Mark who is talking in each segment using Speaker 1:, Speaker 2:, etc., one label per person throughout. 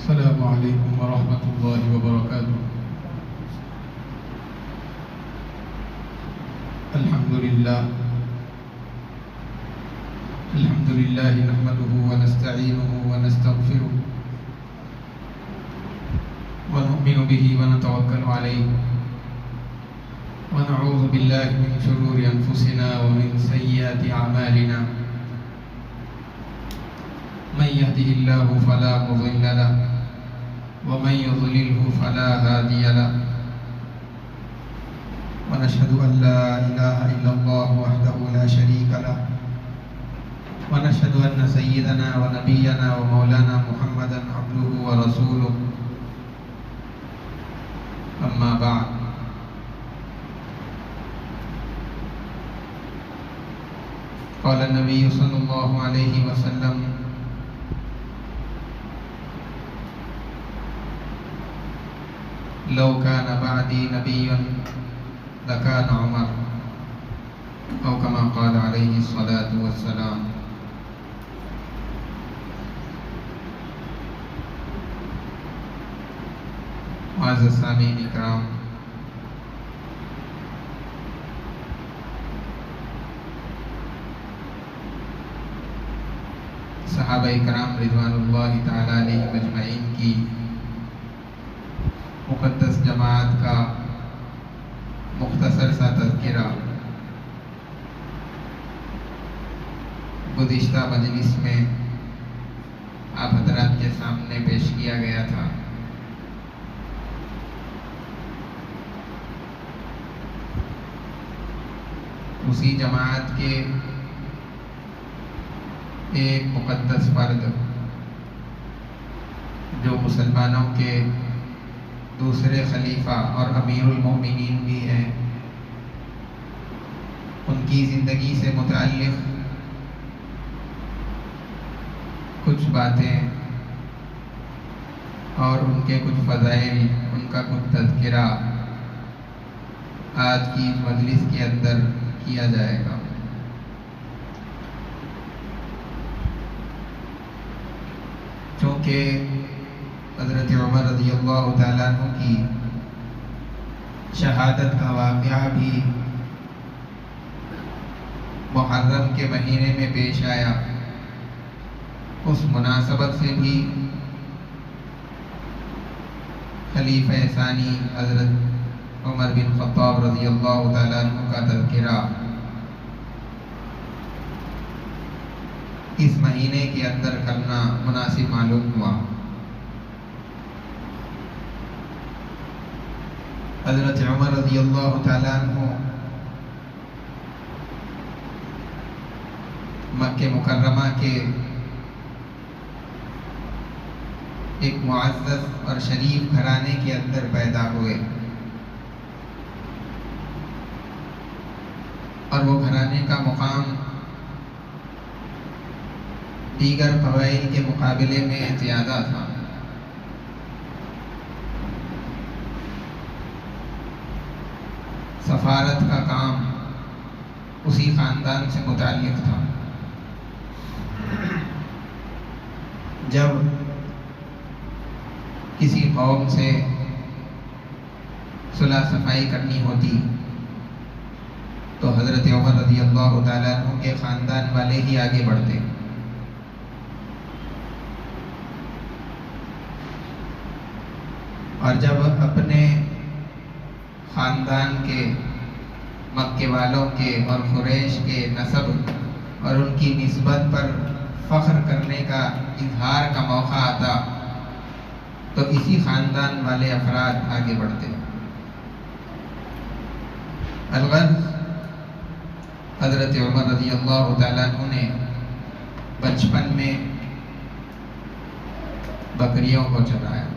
Speaker 1: السلام علیکم ورحمۃ اللہ وبرکاتہ۔ الحمد للہ نحمده ونستعینه ونستغفره ونؤمن به ونتوکل علیہ ونعوذ باللہ من شرور انفسنا ومن سیئات اعمالنا من يهده الله فلا مضل له ومن يضلله فلا هادي له ونشهد أن لا إله إلا الله وحده لا شريك له ونشهد أن سيدنا ونبينا ومولانا محمدا عبده ورسوله أما بعد قال النبي صلى الله عليه وسلم لو كان بعدي نبي لكان عمر أو كما قال عليه الصلاة والسلام۔ معزز سامعین اکرام، صحابہ اکرام رضوان اللہ تعالی علیہ مجمعین کی مقدس جماعت کا مختصر سا تذکرہ گزشتہ مجلس میں آپ حضرات کے سامنے پیش کیا گیا تھا۔ اسی جماعت کے ایک مقدس فرد جو مسلمانوں کے دوسرے خلیفہ اور امیر المومنین بھی ہیں، ان کی زندگی سے متعلق کچھ باتیں اور ان کے کچھ فضائل، ان کا کچھ تذکرہ آج کی اس مجلس کے اندر کیا جائے گا۔ چونکہ حضرت عمر رضی اللہ تعالیٰ عنہ کی شہادت کا واقعہ بھی محرم کے مہینے میں پیش آیا، اس مناسبت سے بھی خلیفہ ثانی حضرت عمر بن خطاب رضی اللہ تعالیٰ عنہ کا تذکرہ اس مہینے کے اندر کرنا مناسب معلوم ہوا۔ حضرت عمر رضی اللہ تعالیٰ عنہ مکہ مکرمہ کے ایک معزز اور شریف گھرانے کے اندر پیدا ہوئے، اور وہ گھرانے کا مقام دیگر قبائل کے مقابلے میں زیادہ تھا۔ سفارت کا کام اسی خاندان سے متعلق تھا۔ جب کسی قوم سے صلح صفائی کرنی ہوتی تو حضرت عمر رضی اللہ تعالیٰ عنہ کے خاندان والے ہی آگے بڑھتے، اور جب اپنے خاندان کے، مکے والوں کے اور قریش کے نسب اور ان کی نسبت پر فخر کرنے کا اظہار کا موقع آتا تو اسی خاندان والے افراد آگے بڑھتے۔ الغرض حضرت عمر رضی اللہ تعالیٰ عنہ نے بچپن میں بکریوں کو چرایا۔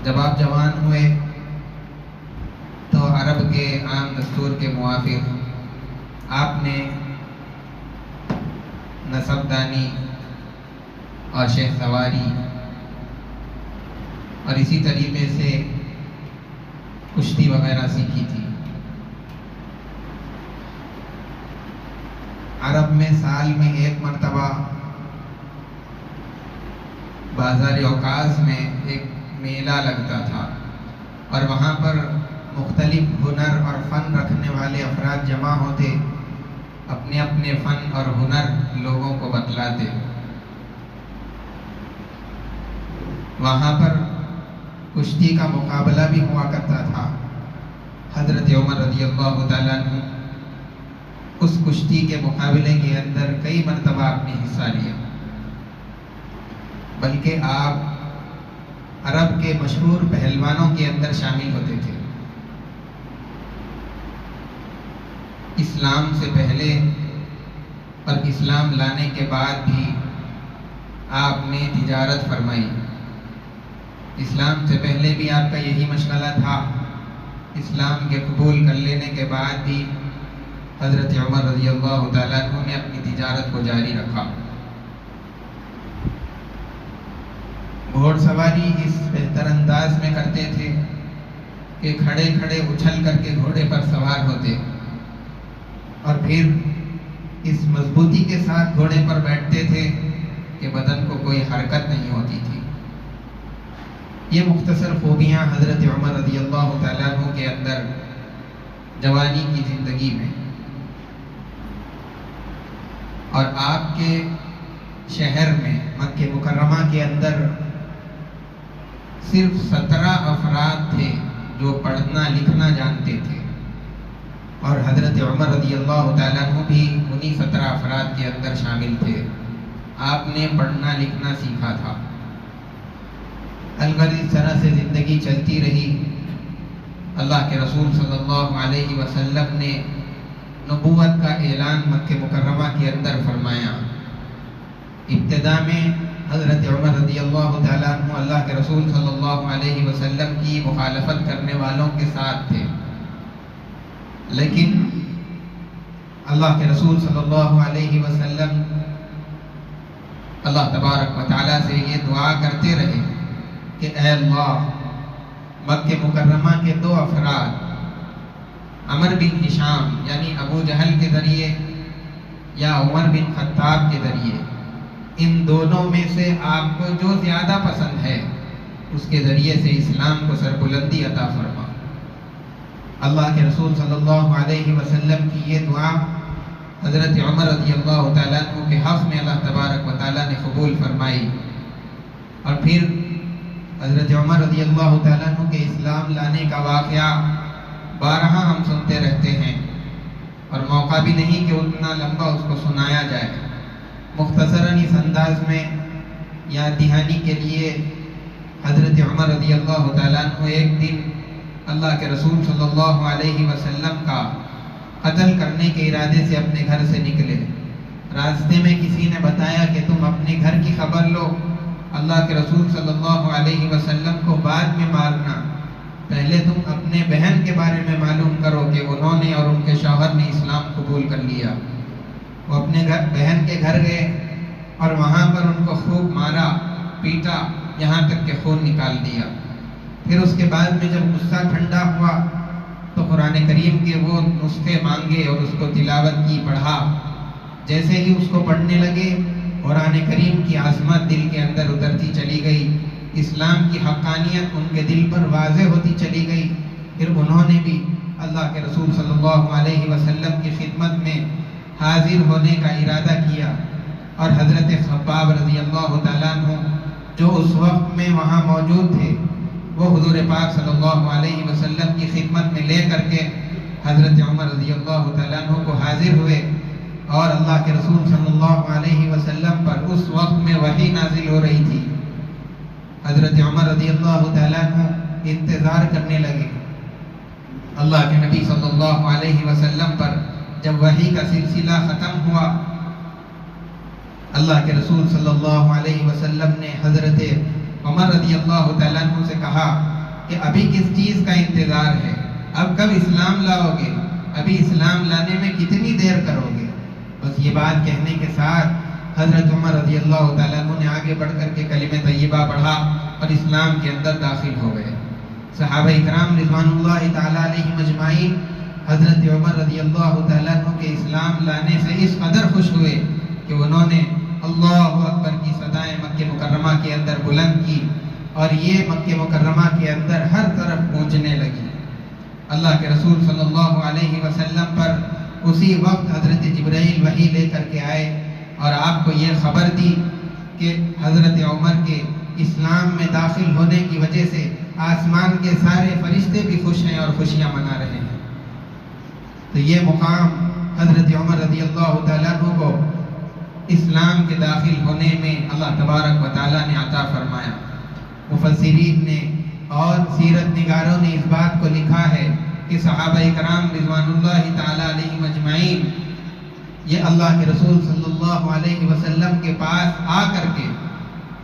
Speaker 1: جب آپ جوان ہوئے تو عرب کے عام دستور کے موافق آپ نے نسب دانی اور شیخ سواری اور اسی طریقے سے کشتی وغیرہ سیکھی تھی۔ عرب میں سال میں ایک مرتبہ بازار اوقاز میں ایک میلہ لگتا تھا اور وہاں پر مختلف ہنر اور فن رکھنے والے افراد جمع ہوتے، اپنے اپنے فن اور ہنر لوگوں کو بتلاتے۔ وہاں پر کشتی کا مقابلہ بھی ہوا کرتا تھا۔ حضرت عمر رضی اللہ تعالیٰ عنہ اس کشتی کے مقابلے کے اندر کئی مرتبہ آپ نے حصہ لیا، بلکہ آپ عرب کے مشہور پہلوانوں کے اندر شامل ہوتے تھے۔ اسلام سے پہلے اور اسلام لانے کے بعد بھی آپ نے تجارت فرمائی۔ اسلام سے پہلے بھی آپ کا یہی مشغلہ تھا، اسلام کے قبول کر لینے کے بعد بھی حضرت عمر رضی اللہ تعالیٰ عنہ نے اپنی تجارت کو جاری رکھا۔ گھوڑ سواری اس بہتر انداز میں کرتے تھے کہ کھڑے کھڑے اچھل کر کے گھوڑے پر سوار ہوتے اور پھر اس مضبوطی کے ساتھ گھوڑے پر بیٹھتے تھے کہ بدن کو کوئی حرکت نہیں ہوتی تھی۔ یہ مختصر خوبیاں حضرت عمر رضی اللہ تعالیٰ عنہ کے اندر جوانی کی زندگی میں، اور آپ کے شہر میں مکہ مکرمہ کے اندر صرف 17 افراد تھے جو پڑھنا لکھنا جانتے تھے، اور حضرت عمر رضی اللہ تعالیٰ عنہ بھی انہی 17 افراد کے اندر شامل تھے۔ آپ نے پڑھنا لکھنا سیکھا تھا۔ الغرض اس طرح سے زندگی چلتی رہی۔ اللہ کے رسول صلی اللہ علیہ وسلم نے نبوت کا اعلان مکہ مکرمہ کے اندر فرمایا۔ ابتدا میں حضرت عمر رضی اللہ تعالیٰ عنہ اللہ کے رسول صلی اللہ علیہ وسلم کی مخالفت کرنے والوں کے ساتھ تھے، لیکن اللہ کے رسول صلی اللہ علیہ وسلم اللہ تبارک و تعالیٰ سے یہ دعا کرتے رہے کہ اے اللہ، مکہ مکرمہ کے 2 افراد عمر بن ہشام یعنی ابو جہل کے ذریعے یا عمر بن خطاب کے ذریعے، ان دونوں میں سے آپ کو جو زیادہ پسند ہے اس کے ذریعے سے اسلام کو سربلندی عطا فرما۔ اللہ کے رسول صلی اللہ علیہ وسلم کی یہ دعا حضرت عمر رضی اللہ تعالیٰ عنہ کے حق میں اللہ تبارک و تعالیٰ نے قبول فرمائی، اور پھر حضرت عمر رضی اللہ تعالیٰ عنہ کے اسلام لانے کا واقعہ بارہا ہم سنتے رہتے ہیں، اور موقع بھی نہیں کہ اتنا لمبا اس کو سنایا جائے۔ مختصراً اس انداز میں یاد دہانی کے لیے حضرت عمر رضی اللہ تعالیٰ عنہ ایک دن اللہ کے رسول صلی اللہ علیہ وسلم کا قتل کرنے کے ارادے سے اپنے گھر سے نکلے۔ راستے میں کسی نے بتایا کہ تم اپنے گھر کی خبر لو، اللہ کے رسول صلی اللہ علیہ وسلم کو بعد میں مارنا، پہلے تم اپنے بہن کے بارے میں معلوم کرو کہ انہوں نے اور ان کے شوہر نے اسلام قبول کر لیا۔ وہ اپنے بہن کے گھر گئے اور وہاں پر ان کو خوب مارا پیٹا یہاں تک کہ خون نکال دیا۔ پھر اس کے بعد میں جب غصہ ٹھنڈا ہوا تو قرآن کریم کے وہ نسخے مانگے اور اس کو تلاوت کی، پڑھا۔ جیسے ہی اس کو پڑھنے لگے قرآن کریم کی عظمت دل کے اندر اترتی چلی گئی، اسلام کی حقانیت ان کے دل پر واضح ہوتی چلی گئی۔ پھر انہوں نے بھی اللہ کے رسول صلی اللہ علیہ وسلم کی خدمت میں حاضر ہونے کا ارادہ کیا، اور حضرت خباب رضی اللہ تعالیٰ عنہ جو اس وقت میں وہاں موجود تھے، وہ حضور پاک صلی اللہ علیہ وسلم کی خدمت میں لے کر کے حضرت عمر رضی اللہ تعالیٰ عنہ کو حاضر ہوئے، اور اللہ کے رسول صلی اللہ علیہ وسلم پر اس وقت میں وحی نازل ہو رہی تھی۔ حضرت عمر رضی اللہ تعالیٰ عنہ انتظار کرنے لگے۔ اللہ کے نبی صلی اللہ علیہ وسلم پر جب وحی کا سلسلہ ختم ہوا، اللہ کے رسول صلی اللہ علیہ وسلم نے حضرت عمر رضی اللہ تعالیٰ عنہ سے کہا کہ ابھی کس چیز کا انتظار ہے؟ اب کب اسلام لاؤ گے؟ ابھی اسلام لانے میں کتنی دیر کرو گے؟ بس یہ بات کہنے کے ساتھ حضرت عمر رضی اللہ تعالیٰ عنہ نے آگے بڑھ کر کے کلمہ طیبہ پڑھا اور اسلام کے اندر داخل ہو گئے۔ صحابہ اکرام رضوان اللہ تعالیٰ علیہم اجمعین حضرت عمر رضی اللہ تعالیٰ عنہ کے اسلام لانے سے اس قدر خوش ہوئے کہ انہوں نے اللہ اکبر کی کی صدائیں مکہ مکرمہ کے اندر بلند کی اور یہ مکہ مکرمہ کے اندر ہر طرف گونجنے لگی۔ اللہ کے رسول صلی اللہ علیہ وسلم پر اسی وقت حضرت جبرائیل وحی لے کر کے آئے اور آپ کو یہ خبر دی کہ حضرت عمر کے اسلام میں داخل ہونے کی وجہ سے آسمان کے سارے فرشتے بھی خوش ہیں اور خوشیاں منا رہے ہیں۔ تو یہ مقام حضرت عمر رضی اللہ تعالیٰ عنہ کو اسلام کے داخل ہونے میں اللہ تبارک و تعالیٰ نے عطا فرمایا۔ مفسرین نے اور سیرت نگاروں نے اس بات کو لکھا ہے کہ صحابہ کرام رضوان اللہ تعالیٰ علیہم اجمعین یہ اللہ کے رسول صلی اللہ علیہ وسلم کے پاس آ کر کے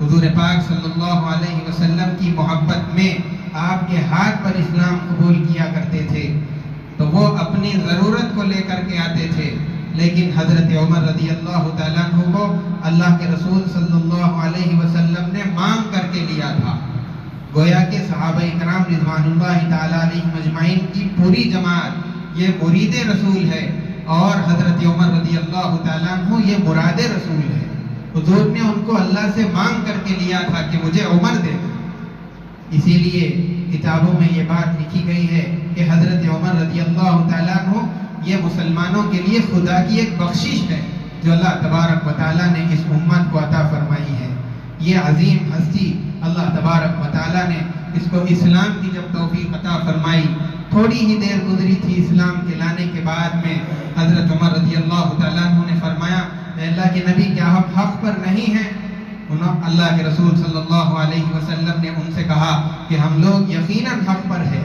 Speaker 1: حضور پاک صلی اللہ علیہ وسلم کی محبت میں آپ کے ہاتھ پر اسلام قبول کیا کرتے تھے، تو وہ اپنی ضرورت کو لے کر کے آتے تھے، لیکن حضرت عمر رضی اللہ تعالیٰ عنہ کو اللہ کے رسول صلی اللہ علیہ وسلم نے مانگ کر کے لیا تھا۔ گویا کہ صحابہ کرام رضوان اللہ تعالیٰ علیہ مجمعین کی پوری جماعت یہ مرید رسول ہے اور حضرت عمر رضی اللہ تعالیٰ عنہ یہ مراد رسول ہے۔ حضور نے ان کو اللہ سے مانگ کر کے لیا تھا کہ مجھے عمر دے دو۔ اسی لیے کتابوں میں یہ بات لکھی گئی ہے کہ حضرت عمر رضی اللہ تعالیٰ عنہ یہ مسلمانوں کے لیے خدا کی ایک بخشش ہے جو اللہ تبارک و تعالیٰ نے اس امت کو عطا فرمائی ہے۔ یہ عظیم ہستی اللہ تبارک و تعالیٰ نے اس کو اسلام کی جب توفیق عطا فرمائی، تھوڑی ہی دیر گزری تھی اسلام کے لانے کے بعد میں حضرت عمر رضی اللہ تعالیٰ عنہ نے فرمایا، اے اللہ کے نبی کیا ہم حق پر نہیں ہیں؟ اللہ کے رسول صلی اللہ علیہ وسلم نے ان سے کہا کہ ہم لوگ یقیناً حق پر ہیں۔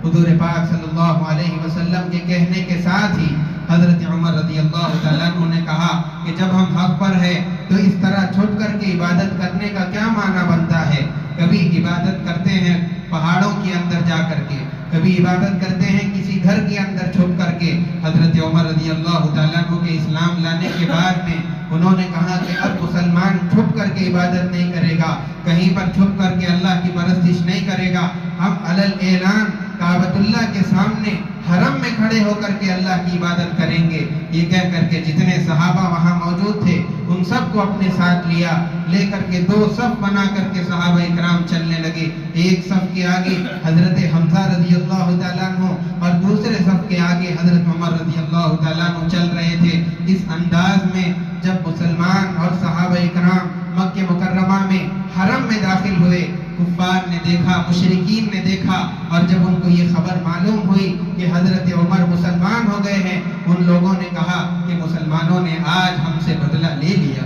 Speaker 1: حضور پاک صلی اللہ علیہ وسلم کے کہنے کے ساتھ ہی حضرت عمر رضی اللہ تعالیٰ عنہ نے کہا کہ جب ہم حق پر ہیں تو اس طرح چھپ کر کے عبادت کرنے کا کیا معنی بنتا ہے؟ کبھی عبادت کرتے ہیں پہاڑوں کے اندر جا کر کے، کبھی عبادت کرتے ہیں کسی گھر کے اندر چھپ کر کے۔ حضرت عمر رضی اللہ تعالیٰ عنہ کے اسلام لانے کے بعد میں انہوں نے کہا کہ اب مسلمان چھپ کر کے عبادت نہیں کرے گا، کہیں پر چھپ کر کے اللہ کی پرستش نہیں کرے گا، ہم علل اعلان کعبۃ اللہ کے سامنے حرم میں کھڑے ہو کر کے اللہ کی عبادت کریں گے۔ یہ کہہ کر کے جتنے صحابہ وہاں موجود تھے ان سب کو اپنے ساتھ لیا، لے کر کے دو صف بنا کر کے صحابہ اکرام چلنے لگے۔ ایک صف کے آگے حضرت حمزہ رضی اللہ تعالیٰ عنہ اور دوسرے صف کے آگے حضرت عمر رضی اللہ تعالیٰ عنہ چل رہے تھے۔ اس انداز میں جب مسلمان اور صحابہ اکرام مکہ مکرمہ میں حرم میں داخل ہوئے، کفار نے دیکھا، مشرکین نے دیکھا، اور جب ان کو یہ خبر معلوم ہوئی کہ حضرت عمر مسلمان ہو گئے ہیں، ان لوگوں نے کہا کہ مسلمانوں نے آج ہم سے بدلہ لے لیا۔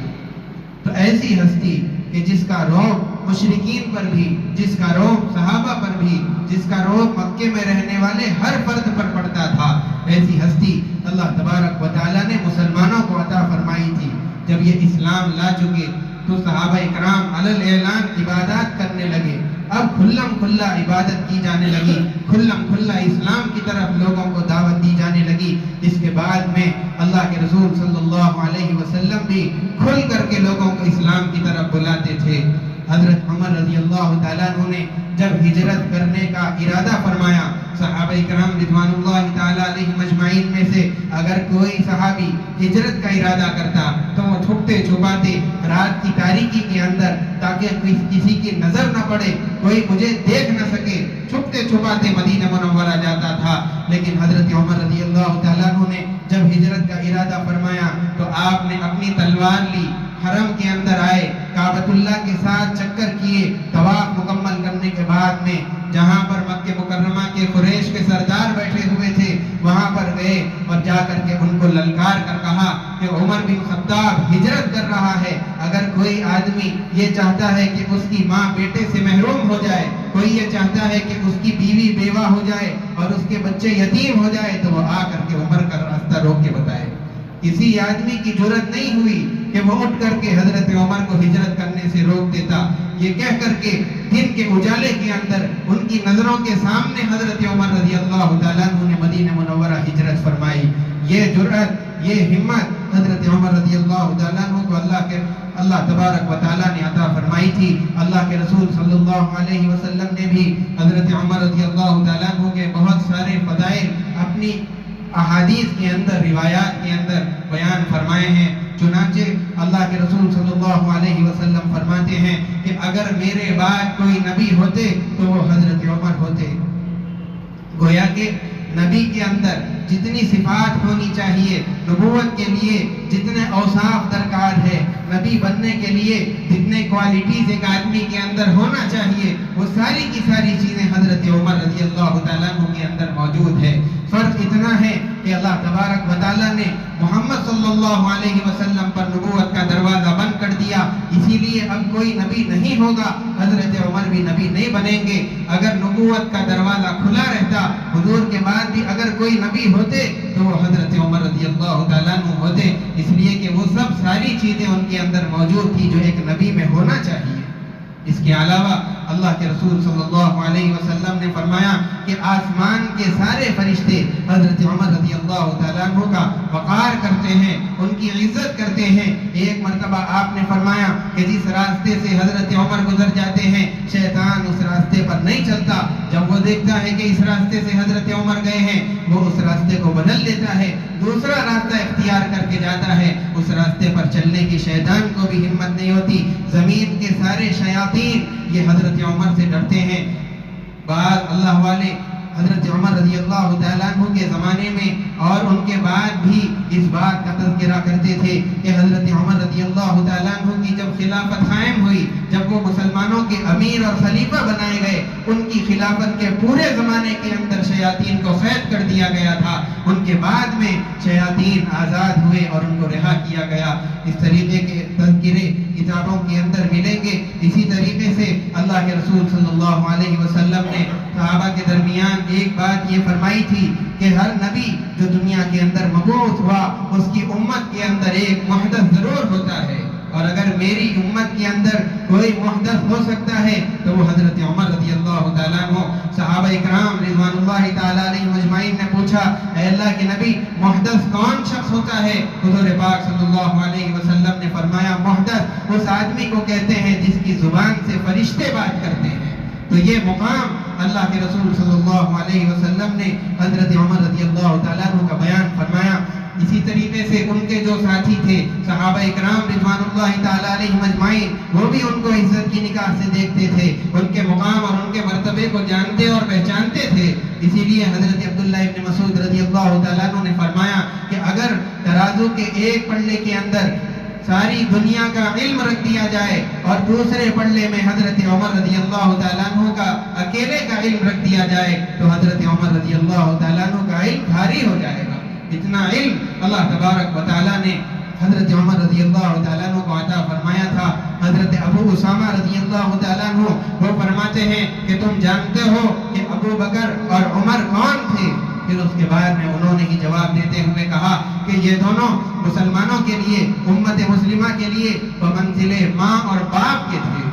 Speaker 1: تو ایسی ہستی کہ جس کا رعب مشرکین پر بھی، جس کا رعب صحابہ پر بھی، جس کا رعب مکے میں رہنے والے ہر فرد پر پڑتا تھا، ایسی ہستی اللہ تبارک و تعالیٰ نے مسلمانوں کو عطا فرمائی تھی۔ جب یہ اسلام لا چکے تو صحابہ اکرام علل اعلان عبادات کرنے لگے۔ اب کھلم کھلا عبادت کی جانے لگی، کھلم کھلا اسلام کی طرف لوگوں کو دعوت دی جانے لگی۔ اس کے بعد میں اللہ کے رسول صلی اللہ علیہ وسلم بھی کھل کر کے لوگوں کو اسلام کی طرف بلاتے تھے۔ حضرت عمر رضی اللہ تعالیٰ عنہ نے جب ہجرت کرنے کا ارادہ فرمایا، صحابہ کرام رضوان اللہ تعالیٰ علیہ مجمعین میں سے اگر کوئی صحابی ہجرت کا ارادہ کرتا تو وہ چھپتے چھپاتے رات کی تاریکی کے اندر، تاکہ کسی کی نظر نہ پڑے، کوئی مجھے دیکھ نہ سکے، چھپتے چھپاتے مدینہ منورہ جاتا تھا۔ لیکن حضرت عمر رضی اللہ تعالیٰ عنہ نے جب ہجرت کا ارادہ فرمایا تو آپ نے اپنی تلوار لی، حرم کے اندر آئے، کعبۃ اللہ کے ساتھ چکر کیے، طواف مکمل کرنے کے بعد میں جہاں پر مکہ مکرمہ کے قریش کے سردار بیٹھے ہوئے تھے وہاں پر گئے اور جا کر کے ان کو للکار کر کہا کہ عمر بن خطاب ہجرت کر رہا ہے، اگر کوئی آدمی یہ چاہتا ہے کہ اس کی ماں بیٹے سے محروم ہو جائے، کوئی یہ چاہتا ہے کہ اس کی بیوی بیوہ ہو جائے اور اس کے بچے یتیم ہو جائے، تو وہ آ کر کے عمر کا راستہ روک کے بتائے۔ کسی آدمی کی جرت نہیں ہوئی کہ وہ اٹھ کر کے حضرت عمر کو ہجرت کرنے سے روک دیتا۔ یہ کہہ کر کے دن کے اجالے کے اندر ان کی نظروں کے سامنے حضرت عمر رضی اللہ تعالیٰ عنہ نے مدینہ منورہ ہجرت فرمائی۔ یہ جرأت، یہ ہمت حضرت عمر رضی اللہ تعالیٰ عنہ کو اللہ تبارک و تعالیٰ نے عطا فرمائی تھی۔ اللہ کے رسول صلی اللہ علیہ وسلم نے بھی حضرت عمر رضی اللہ تعالیٰ عنہ کے بہت سارے فضائل اپنی احادیث کے اندر، روایات کے اندر بیان فرمائے ہیں۔ چنانچہ اللہ کے رسول صلی اللہ علیہ وسلم فرماتے ہیں کہ اگر میرے بعد کوئی نبی ہوتے تو وہ حضرت عمر ہوتے۔ گویا کہ نبی کے اندر جتنی صفات ہونی چاہیے، نبوت کے لیے جتنے اوصاف درکار ہے، نبی بننے کے لیے جتنے کوالٹیز ایک آدمی کے اندر ہونا چاہیے، وہ ساری کی ساری چیزیں حضرت عمر رضی اللہ تعالیٰ عنہ کے اندر موجود ہے۔ فرق اتنا ہے کہ اللہ تبارک و تعالیٰ نے محمد صلی اللہ علیہ وسلم پر نبوت کا دروازہ بند کر دیا، اسی لیے اب کوئی نبی نہیں ہوگا، حضرت عمر بھی نبی نہیں بنیں گے۔ اگر نبوت کا دروازہ کھلا رہتا، حضور کے بعد بھی اگر کوئی نبی ہوتے تو وہ حضرت عمر رضی اللہ تعالیٰ عنہ ہوتے، اس لیے کہ وہ سب ساری چیزیں ان کے اندر موجود تھی جو ایک نبی میں ہونا چاہیے۔ اس کے علاوہ اللہ کے رسول صلی اللہ علیہ وسلم نے فرمایا کہ آسمان کے سارے فرشتے حضرت عمر رضی اللہ تعالیٰ عنہ کا وقار کرتے ہیں، ان کی عزت کرتے ہیں۔ ایک مرتبہ آپ نے فرمایا کہ جس راستے سے حضرت عمر گزر جاتے ہیں، شیطان اس راستے پر نہیں چلتا، جب وہ دیکھتا ہے کہ اس راستے سے حضرت عمر گئے ہیں، وہ اس راستے کو بدل لیتا ہے، دوسرا راستہ اختیار کر کے جاتا ہے۔ اس راستے پر چلنے کی شیطان کو بھی ہمت نہیں ہوتی۔ زمین کے سارے شیاطین یہ حضرت عمر سے ڈرتے ہیں۔ بعض اللہ والے حضرت عمر رضی اللہ تعالیٰ عنہ کے زمانے میں اور ان کے بعد بھی اس بات کا تذکرہ کرتے تھے کہ حضرت عمر رضی اللہ تعالیٰ عنہ کی جب خلافت قائم ہوئی، جب وہ مسلمانوں کے امیر اور خلیفہ بنائے گئے، ان کی خلافت کے پورے زمانے کے اندر شیاطین کو قید کر دیا گیا تھا، ان کے بعد میں شیاطین آزاد ہوئے اور ان کو رہا کیا گیا۔ اس طریقے کے تذکرے کتابوں کے اندر ملیں گے۔ اسی طریقے سے اللہ کے رسول صلی اللہ علیہ وسلم نے صحابہ کے درمیان ایک بات یہ فرمائی تھی کہ ہر نبی جو دنیا کے اندر مبعوث ہوا، اس کی امت کے اندر ایک محدث ضرور ہوتا ہے، اور اگر میری امت کے اندر کوئی محدث ہو سکتا ہے تو وہ حضرت عمر رضی اللہ تعالیٰ عنہ۔ صحابہ اکرام رضوان اللہ تعالیٰ علیہ مجمعین نے پوچھا، اے اللہ کے نبی، محدث کون شخص ہوتا ہے؟ حضور پاک صلی اللہ علیہ وسلم نے فرمایا، محدث اس آدمی کو کہتے ہیں جس کی زبان سے فرشتے بات کرتے ہیں۔ تو یہ مقام اللہ کے رسول صلی اللہ علیہ وسلم نے حضرت عمر رضی اللہ تعالیٰ عنہ کا بیان فرمایا۔ اسی طریقے سے ان کے جو ساتھی تھے صحابہ اکرام رضوان اللہ تعالیٰ علیہ مجمعین، وہ بھی ان کو عزت کی نگاہ سے دیکھتے تھے، ان کے مقام اور ان کے مرتبے کو جانتے اور پہچانتے تھے۔ اسی لیے حضرت عبداللہ ابن مسعود رضی اللہ تعالیٰ عنہ نے فرمایا کہ اگر ترازو کے ایک پلڑے کے اندر ساری دنیا کا علم رکھ دیا جائے اور دوسرے پلڑے میں حضرت عمر رضی اللہ تعالیٰ عنہ کا اکیلے کا علم رکھ دیا جائے تو حضرت عمر رضی اللہ تعالیٰ عنہ کا علم بھاری ہو جائے گا۔ اتنا علم اللہ تبارک و تعالیٰ نے حضرت عمر رضی اللہ تعالیٰ عنہ کو عطا فرمایا تھا۔ حضرت ابو اسامہ رضی اللہ تعالیٰ عنہ وہ فرماتے ہیں کہ تم جانتے ہو کہ ابو بکر اور عمر کون تھے؟ پھر اس کے بعد میں انہوں نے ہی جواب دیتے ہوئے کہا کہ یہ دونوں مسلمانوں کے لیے، امت مسلمہ کے لیے بمنزل ماں اور باپ کے تھے۔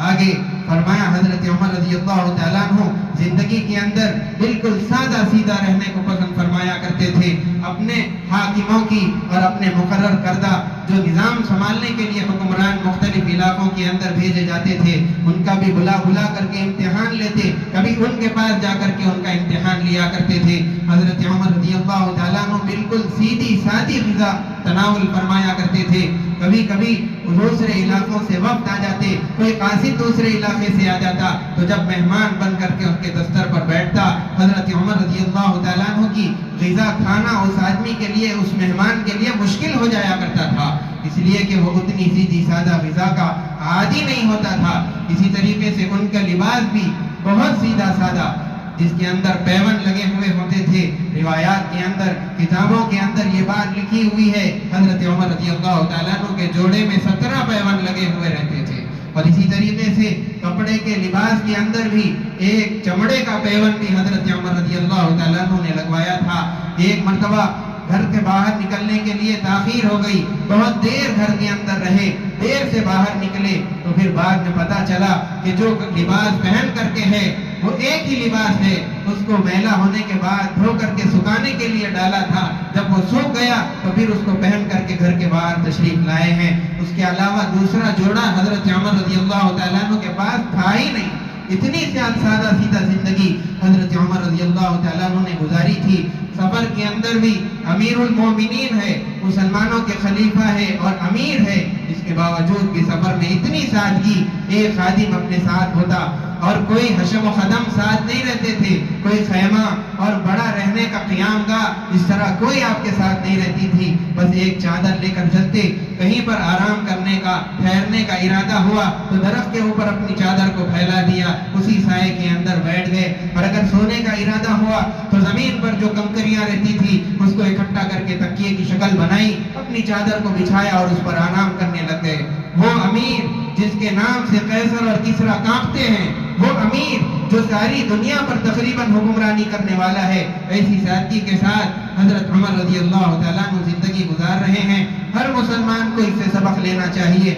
Speaker 1: آگے فرمایا حضرت عمر رضی اللہ تعالیٰ عنہ زندگی کے اندر بالکل سادہ سیدھا رہنے کو پسند فرمایا کرتے تھے۔ اپنے حاکموں کی اور اپنے مقرر کردہ جو نظام سنبھالنے کے لیے حکمران مختلف علاقوں کے اندر بھیجے جاتے تھے، ان کا بھی بلا کر کے امتحان لیتے، کبھی ان کے پاس جا کر کے ان کا امتحان لیا کرتے تھے۔ حضرت عمر رضی اللہ تعالیٰ عنہ بالکل سیدھی سادی غذا تناول فرمایا کرتے تھے۔ کبھی کبھی دوسرے علاقوں سے وفد آ جاتے، کوئی قاصد دوسرے علاقے سے آ جاتا، تو جب مہمان بن کر کے ان کے دستر پر بیٹھتا، حضرت عمر رضی اللہ تعالیٰ عنہ کی غذا کھانا اس آدمی کے لیے، اس مہمان کے لیے مشکل ہو جایا کرتا تھا، اس لیے کہ وہ اتنی سیدھی سادہ غذا کا عادی نہیں ہوتا تھا۔ اسی طریقے سے ان کا لباس بھی بہت سیدھا سادہ، جس کے اندر پیون لگے ہوئے ہوتے تھے۔ روایات کے اندر، کتابوں کے اندر یہ بات لکھی ہوئی ہے، حضرت عمر رضی اللہ تعالیٰ عنہ کے جوڑے میں 17 پیون لگے ہوئے رہتے تھے۔ اور اسی طریقے سے کپڑے کے لباس کے اندر بھی ایک چمڑے کا پیون بھی حضرت عمر رضی اللہ تعالیٰ عنہ نے لگوایا تھا۔ ایک مرتبہ گھر کے باہر نکلنے کے لیے تاخیر ہو گئی، بہت دیر گھر کے اندر رہے، دیر سے باہر نکلے تو پھر بعد میں پتا چلا کہ جو لباس پہن کر کے ہے وہ ایک ہی لباس ہے، اس کو میلا ہونے کے بعد دھو کر کے سکھانے کے لیے ڈالا تھا، جب وہ سوکھ گیا تو پھر اس کو پہن کر کے گھر کے باہر تشریف لائے ہیں۔ اس کے علاوہ دوسرا جوڑا حضرت عمر رضی اللہ تعالیٰ عنہ کے پاس تھا ہی نہیں۔ اتنی سادہ سیدھا زندگی حضرت عمر رضی اللہ تعالیٰ عنہ نے گزاری تھی۔ سفر کے اندر بھی امیر المومنین ہے، مسلمانوں کے خلیفہ ہے اور امیر ہے، اس کے باوجود بھی سفر میں اتنی سادگی، ایک خادم اپنے ساتھ ہوتا اور کوئی حشم و خدم ساتھ نہیں رہتے تھے، کوئی خیمہ اور بڑا رہنے کا قیام گاہ اس طرح کوئی آپ کے ساتھ نہیں رہتی تھی، بس ایک چادر لے کر چلتے، کہیں پر آرام کرنے کا ٹھہرنے کا ارادہ ہوا تو درخت کے اوپر اپنی چادر کو پھیلا دیا، اسی سائے کے اندر بیٹھ گئے، اور اگر سونے کا ارادہ ہوا تو زمین پر جو کنکریاں رہتی تھی اس کو اکٹھا کر کے تکیے کی شکل بنائی، اپنی چادر کو بچھایا اور اس پر آرام کرنے لگ گئے۔ وہ امیر جس کے نام سے قیصر اور کسریٰ کانپتے ہیں، وہ امیر جو ساری دنیا پر تقریباً حکمرانی کرنے والا ہے، ایسی سادگی کے ساتھ حضرت عمر رضی اللہ تعالیٰ عنہ زندگی گزار رہے ہیں۔ ہر مسلمان کو اس سے سبق لینا چاہیے۔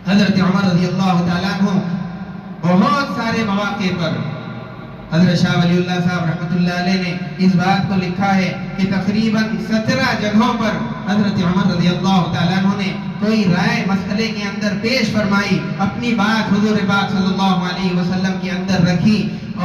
Speaker 1: حضرت عمر رضی اللہ تعالیٰ عنہ بہت سارے مواقع پر، حضرت شاہ ولی اللہ صاحب رحمۃ اللہ علیہ نے اس بات کو لکھا ہے کہ تقریباً 17 جگہوں پر حضرت عمر رضی اللہ تعالیٰ عنہ نے کوئی رائے مسئلے کے اندر پیش فرمائی، اپنی بات حضور پاک صلی اللہ علیہ وسلم کے اندر رکھی،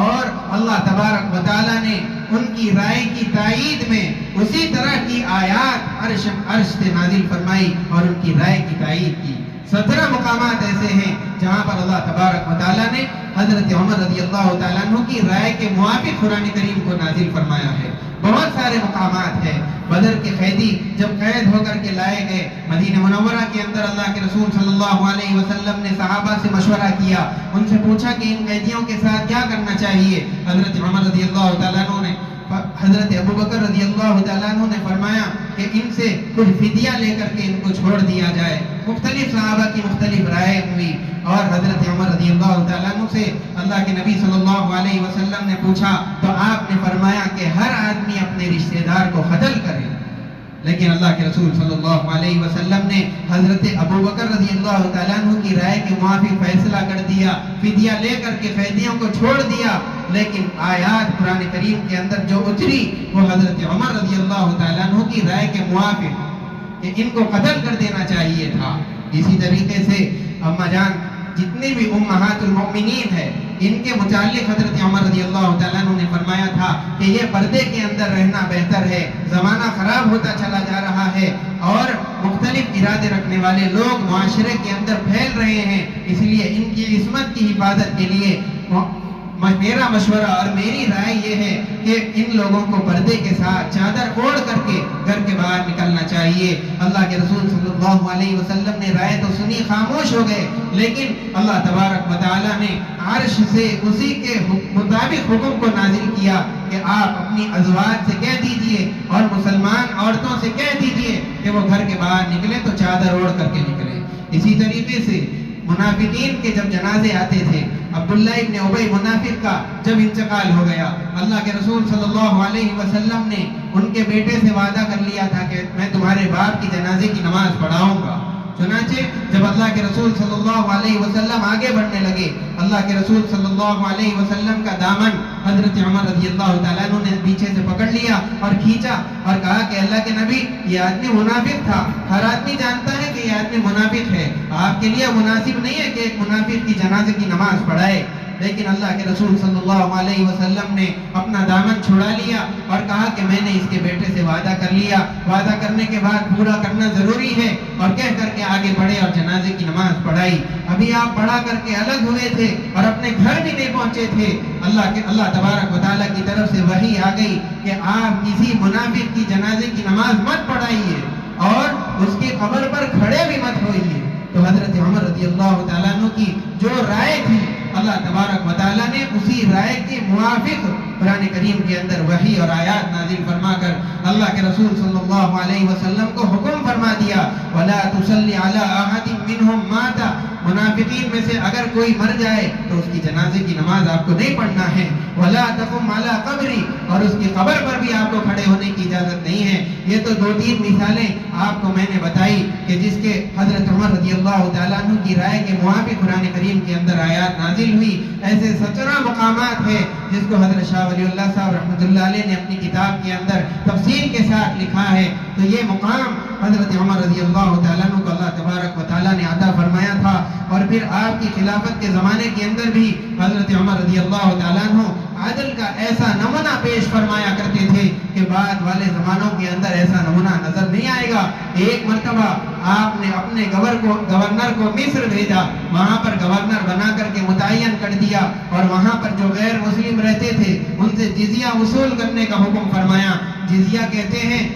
Speaker 1: اور اللہ تبارک و تعالیٰ نے ان کی رائے کی تائید میں اسی طرح کی آیات عرش سے نازل فرمائی اور ان کی رائے کی تائید کی۔ 17 مقامات ایسے ہیں جہاں پر اللہ تبارک و تعالیٰ نے حضرت عمر رضی اللہ تعالیٰ عنہ کی رائے کے موافق قرآن کریم کو نازل فرمایا ہے۔ بہت سارے مقامات ہیں۔ بدر کے قیدی جب قید ہو کر کے لائے گئے، مدینہ منورہ کے اندر اللہ کے رسول صلی اللہ علیہ وسلم نے صحابہ سے مشورہ کیا، ان سے پوچھا کہ ان قیدیوں کے ساتھ کیا کرنا چاہیے۔ حضرت عمر رضی اللہ تعالیٰ عنہ نے، حضرت ابو بکر رضی اللہ تعالیٰ عنہ نے فرمایا کہ ان سے کچھ فدیہ لے کر کے ان کو چھوڑ دیا جائے۔ مختلف صحابہ کی مختلف رائے ہوئی، اور حضرت عمر رضی اللہ تعالیٰ عنہ سے اللہ کے نبی صلی اللہ علیہ وسلم نے پوچھا تو آپ نے فرمایا کہ ہر آدمی اپنے رشتہ دار کو قتل کرے، لیکن اللہ کے رسول صلی اللہ علیہ وسلم نے حضرت ابو بکر رضی اللہ تعالیٰ عنہ کی رائے کے موافق فیصلہ کر دیا، فدیہ لے کر کے قیدیوں کو چھوڑ دیا۔ لیکن آیات قرآن کریم کے اندر جو اتری وہ حضرت عمر رضی اللہ تعالیٰ عنہ کی رائے کے موافق کہ ان کو قتل کر دینا چاہیے تھا۔ اسی طریقے سے اما جان جتنی بھی امہات المؤمنین ہے، ان کے متعلق حضرت عمر رضی اللہ تعالیٰ عنہ نے فرمایا تھا کہ یہ پردے کے اندر رہنا بہتر ہے، زمانہ خراب ہوتا چلا جا رہا ہے اور مختلف ارادے رکھنے والے لوگ معاشرے کے اندر پھیل رہے ہیں، اس لیے ان کی عصمت کی حفاظت کے لیے میرا مشورہ اور میری رائے یہ ہے کہ ان لوگوں کو پردے کے ساتھ چادر اوڑھ کر کے گھر کے باہر نکلنا چاہیے۔ اللہ کے رسول صلی اللہ علیہ وسلم نے رائے تو سنی، خاموش ہو گئے، لیکن اللہ تبارک و تعالیٰ نے عرش سے اسی کے مطابق حکم کو نازل کیا کہ آپ اپنی ازواج سے کہہ دیجئے اور مسلمان عورتوں سے کہہ دیجئے کہ وہ گھر کے باہر نکلے تو چادر اوڑھ کر کے نکلے۔ اسی طریقے سے منافقین کے جب جنازے آتے تھے، عبداللہ ابن ابی منافق کا جب انتقال ہو گیا، اللہ کے رسول صلی اللہ علیہ وسلم نے ان کے بیٹے سے وعدہ کر لیا تھا کہ میں تمہارے باپ کی جنازے کی نماز پڑھاؤں گا۔ چنانچہ جب اللہ کے رسول صلی اللہ علیہ وسلم آگے بڑھنے لگے، اللہ کے رسول صلی اللہ علیہ وسلم کا دامن حضرت عمر رضی اللہ تعالیٰ عنہ نے پیچھے سے پکڑ لیا اور کھینچا اور کہا کہ اللہ کے نبی یہ آدمی منافق تھا، ہر آدمی جانتا ہے کہ یہ آدمی منافق ہے، آپ کے لیے مناسب نہیں ہے کہ ایک منافق کی جنازے کی نماز پڑھائے۔ لیکن اللہ کے رسول صلی اللہ علیہ وسلم نے اپنا دامن چھڑا لیا اور کہا کہ میں نے اس کے بیٹے سے وعدہ کر لیا، وعدہ کرنے کے بعد پورا کرنا ضروری ہے، اور کہہ کر کے آگے بڑھے اور جنازے کی نماز پڑھائی۔ ابھی آپ پڑھا کر کے الگ ہوئے تھے اور اپنے گھر بھی نہیں پہنچے تھے، اللہ تبارک و تعالیٰ کی طرف سے وحی آ گئی کہ آپ کسی منافق کی جنازے کی نماز مت پڑھائیے اور اس کی قبر پر کھڑے بھی مت ہوئیے۔ تو حضرت عمر رضی اللہ تعالیٰ عنہ کی جو رائے تھی، اللہ تبارک و تعالیٰ نے اسی رائے کے موافق قرآن کریم کے اندر وحی اور آیات نازل فرما کر اللہ کے رسول صلی اللہ علیہ وسلم کو حکم فرما دیا، وَلَا تُصَلِّ عَلَىٰ أَحَدٍ مِّنْهُمْ مَاتَ، منافقین میں سے اگر کوئی مر جائے تو اس کی جنازے کی نماز آپ کو نہیں پڑھنا ہے، وَلَا تَقُمْ عَلَىٰ قَبْرِي، اور اس کی قبر پر بھی آپ کو کھڑے ہونے کی اجازت نہیں ہے۔ یہ تو 2-3 مثالیں آپ کو میں نے بتائی کہ جس کے حضرت عمر رضی اللہ تعالیٰ عنہ کی رائے کے موافق قرآن کریم کے اندر آیات نازل ہوئی۔ ایسے 17 مقامات ہیں جس کو حضرت شاہ ولی اللہ صاحب رحمۃ اللہ علیہ نے اپنی کتاب کے اندر تفصیل کے ساتھ لکھا ہے۔ تو یہ مقام حضرت عمر رضی اللہ تعالیٰ عنہ کو اللہ تبارک و تعالیٰ نے عطا فرمایا تھا، اور پھر آپ کی خلافت کے زمانے کے اندر بھی حضرت عمر رضی اللہ تعالیٰ عنہ
Speaker 2: عدل کا ایسا نمونہ پیش فرمایا کرتے تھے کہ بعد والے زمانوں کے اندر ایسا نمونہ نظر نہیں آئے گا۔ ایک مرتبہ آپ نے اپنے گورنر کو مصر بھیجا، وہاں پر گورنر بنا کر کے متعین کر دیا، اور وہاں پر جو غیر مسلم رہتے تھے ان سے جزیہ وصول کرنے کا حکم فرمایا۔ جزیہ کہتے ہیں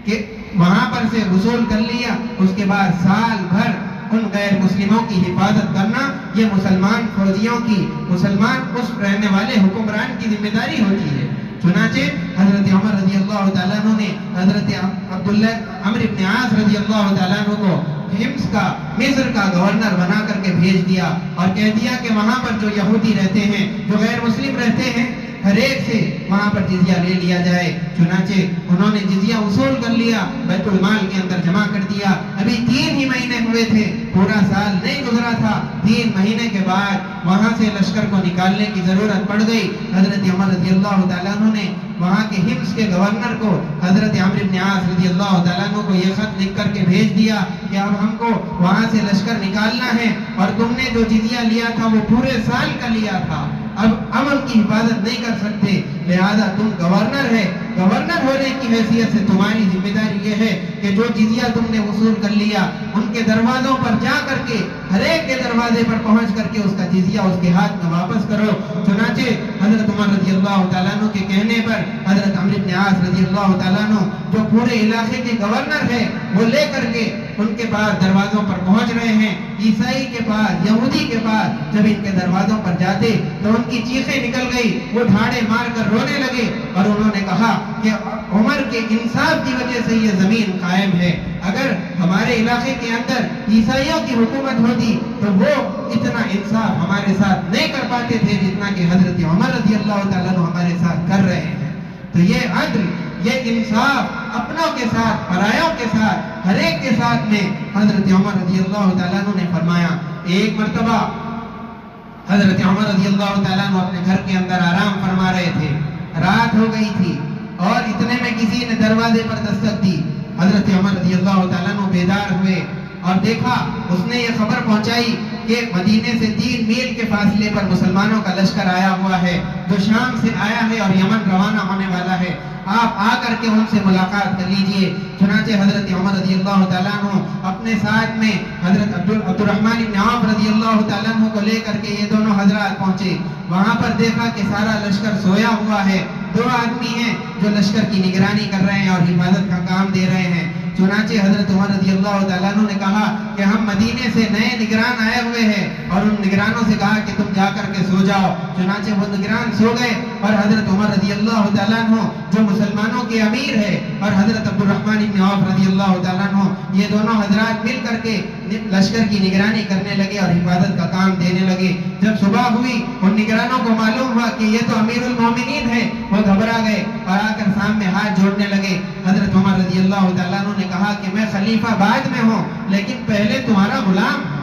Speaker 2: کہ وہاں پر سے وصول کر لیا، اس کے بعد سال بھر ان غیر مسلموں کی حفاظت کرنا یہ مسلمان فوجیوں کی، مسلمان اس رہنے والے حکمران کی ذمہ داری ہوتی ہے۔ چنانچہ حضرت عمر رضی اللہ تعالیٰ عنہ نے حضرت عبداللہ عمرو بن عاص رضی اللہ تعالیٰ عنہ کو حمص کا، مصر کا گورنر بنا کر کے بھیج دیا، اور کہہ دیا کہ وہاں پر جو یہودی رہتے ہیں، جو غیر مسلم رہتے ہیں، ہر ایک سے وہاں پر جزیہ لے لیا جائے۔ چنانچہ انہوں نے جزیہ وصول کر لیا، بیت المال کے اندر جمع کر دیا۔ ابھی 3 ہی مہینے ہوئے تھے، پورا سال نہیں گزرا تھا، 3 مہینے کے بعد وہاں سے لشکر کو نکالنے کی ضرورت پڑ گئی۔ حضرت عمر رضی اللہ تعالیٰ عنہ نے وہاں کے حمص کے گورنر کو حضرت عمرو بن عاص رضی اللہ تعالیٰ عنہ کو یہ خط لکھ کر کے بھیج دیا کہ اب ہم کو وہاں سے لشکر نکالنا ہے، اور تم نے جو جزیہ لیا تھا وہ پورے سال کا لیا تھا، اب امن کی حفاظت نہیں کر سکتے، لہذا تم گورنر ہے، گورنر ہونے کی حیثیت سے تمہاری ذمہ داری یہ ہے کہ جو جزیہ تم نے وصول کر لیا ان کے دروازوں پر جا کر کے، ہر ایک کے دروازے پر پہنچ کر کے اس کا جزیہ اس کے ہاتھ میں واپس کرو۔ چنانچہ حضرت عمر رضی اللہ تعالیٰ عنہ کے کہنے پر حضرت عمرو بن عاص رضی اللہ تعالیٰ عنہ جو پورے علاقے کے گورنر ہے وہ لے کر کے ان کے پاس دروازوں پر پہنچ رہے ہیں۔ عیسائی کے پاس، یہودی کے پاس جب ان کے دروازوں پر جاتے تو ان کی چیخیں نکل گئی، وہ ڈھاڑے مار کر رونے لگے، اور انہوں نے کہا کہ عمر کے انصاف کی وجہ سے یہ زمین قائم ہے، اگر ہمارے علاقے کے اندر عیسائیوں کی حکومت ہوتی تو وہ اتنا انصاف ہمارے ساتھ نہیں کر پاتے تھے جتنا کہ حضرت عمر رضی اللہ تعالیٰ عنہ ہمارے ساتھ کر رہے ہیں۔ تو یہ عدل، یہ انصاف اپنوں کے ساتھ، پرایوں کے ساتھ، ہر ایک کے ساتھ میں حضرت عمر رضی اللہ تعالیٰ عنہ نے فرمایا۔ ایک مرتبہ حضرت عمر رضی اللہ تعالیٰ عنہ اپنے گھر کے اندر آرام فرما رہے تھے، رات ہو گئی تھی، اور اتنے میں کسی نے دروازے پر دستک دی۔ حضرت عمر رضی اللہ تعالیٰ عنہ بیدار ہوئے اور دیکھا، اس نے یہ خبر پہنچائی کہ مدینے سے 3 میل کے فاصلے پر مسلمانوں کا لشکر آیا ہوا ہے جو شام سے آیا ہے اور یمن روانہ ہونے والا ہے، آپ آ کر کے ان سے ملاقات کر لیجئے۔ چنانچہ حضرت عمر رضی اللہ تعالیٰ عنہ اپنے ساتھ میں حضرت عبد الرحمن بن عوف رضی اللہ تعالیٰ عنہ کو لے کر کے یہ دونوں حضرات پہنچے۔ وہاں پر دیکھا کہ سارا لشکر سویا ہوا ہے، 2 آدمی ہیں جو لشکر کی نگرانی کر رہے ہیں اور حفاظت کا کام دے رہے ہیں۔ چنانچہ حضرت عمر رضی اللہ تعالیٰ عنہ نے کہا کہ ہم مدینے سے نئے نگران آئے ہوئے ہیں، اور ان نگرانوں سے کہا کہ تم جا کر کے سو جاؤ۔ چنانچہ وہ نگران سو گئے، اور حضرت عمر رضی اللہ تعالیٰ عنہ جو مسلمانوں کے امیر ہے، اور حضرت عبد الرحمن بن عوف رضی اللہ تعالیٰ عنہ، یہ دونوں حضرات مل کر کے لشکر کی نگرانی کرنے لگے اور حفاظت کا کام دینے لگے۔ جب صبح ہوئی ان نگرانوں کو معلوم ہوا کہ یہ تو امیر المومنین ہے، وہ گھبرا گئے اور آ کر سامنے ہاتھ جوڑنے لگے۔ حضرت عمر رضی اللہ تعالیٰ عنہ نے کہا کہ میں خلیفہ بعد میں ہوں، لیکن پہلے تمہارا غلام ہوں۔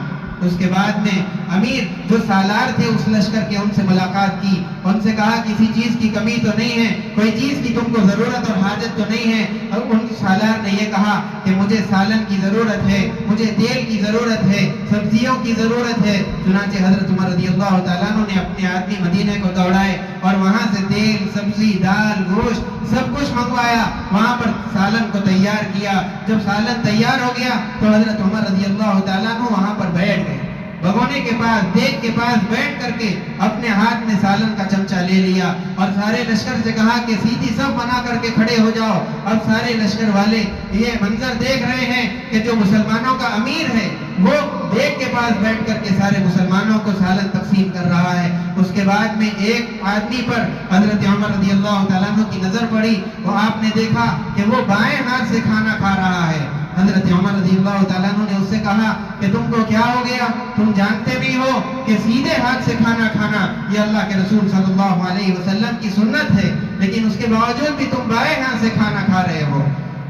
Speaker 2: اس کے بعد میں امیر جو سالار تھے اس لشکر کے، ان سے ملاقات کی، ان سے کہا کسی چیز کی کمی تو نہیں ہے، کوئی چیز کی تم کو ضرورت اور حاجت تو نہیں ہے؟ اور ان سالار نے یہ کہا کہ مجھے سالن کی ضرورت ہے، مجھے تیل کی ضرورت ہے، سبزیوں کی ضرورت ہے۔ چنانچہ حضرت عمر رضی اللہ تعالیٰ عنہ نے اپنے آدمی مدینے کو دوڑائے اور وہاں سے تیل، سبزی، دال، گوشت سب کچھ منگوایا، وہاں پر سالن کو تیار کیا۔ جب سالن تیار ہو گیا تو حضرت عمر رضی اللہ تعالیٰ عنہ وہاں پر بیٹھ گئے، بھگونے کے پاس، دیگ کے پاس بیٹھ کر کے اپنے ہاتھ میں سالن کا چمچہ لے لیا، اور سارے لشکر سے کہا کہ سیدھی سب بنا کر کے کھڑے ہو جاؤ۔ اب سارے لشکر والے یہ منظر دیکھ رہے ہیں کہ جو مسلمانوں کا امیر ہے وہ دیگ کے پاس بیٹھ کر کے سارے مسلمانوں کو سالن تقسیم کر رہا ہے۔ اس کے بعد میں ایک آدمی پر حضرت عمر رضی اللہ تعالیٰ عنہ کی نظر پڑی، وہ آپ نے دیکھا کہ وہ بائیں ہاتھ سے کھانا کھا رہا ہے۔ حضرت عمر رضی اللہ تعالیٰ عنہ نے اس سے کہا کہ تم کو کیا ہو گیا؟ تم جانتے بھی ہو کہ سیدھے ہاتھ سے کھانا کھانا یہ اللہ کے رسول صلی اللہ علیہ وسلم کی سنت ہے، لیکن اس کے باوجود بھی تم بائیں ہاتھ سے کھانا کھا رہے ہو۔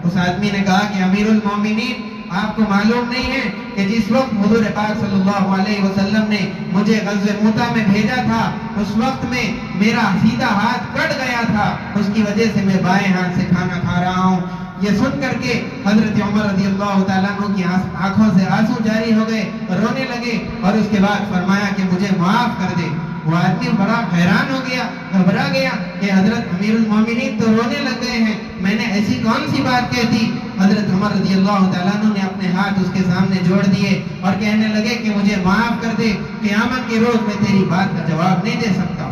Speaker 2: اس آدمی نے کہا کہ امیر المومنین، آپ کو معلوم نہیں ہے کہ جس وقت حضور پاک صلی اللہ علیہ وسلم نے مجھے غزوہ موتا میں بھیجا تھا، اس وقت میں میرا سیدھا ہاتھ کٹ گیا تھا، اس کی وجہ سے میں بائیں ہاتھ سے کھانا کھا رہا ہوں۔ یہ سن کر کے حضرت عمر رضی اللہ تعالیٰ عنہ کی آنکھوں سے آنسو جاری ہو گئے، رونے لگے، اور اس کے بعد فرمایا کہ مجھے معاف کر دے، وہ آدمی بڑا حیران ہو گیا، گھبرا گیا کہ حضرت امیر المومنین تو رونے لگ گئے ہیں، میں نے ایسی کون سی بات کہہ دی؟ حضرت عمر رضی اللہ تعالیٰ عنہ نے اپنے ہاتھ اس کے سامنے جوڑ دیے اور کہنے لگے کہ مجھے معاف کر دے، قیامت کے روز میں تیری بات کا جواب نہیں دے سکتا۔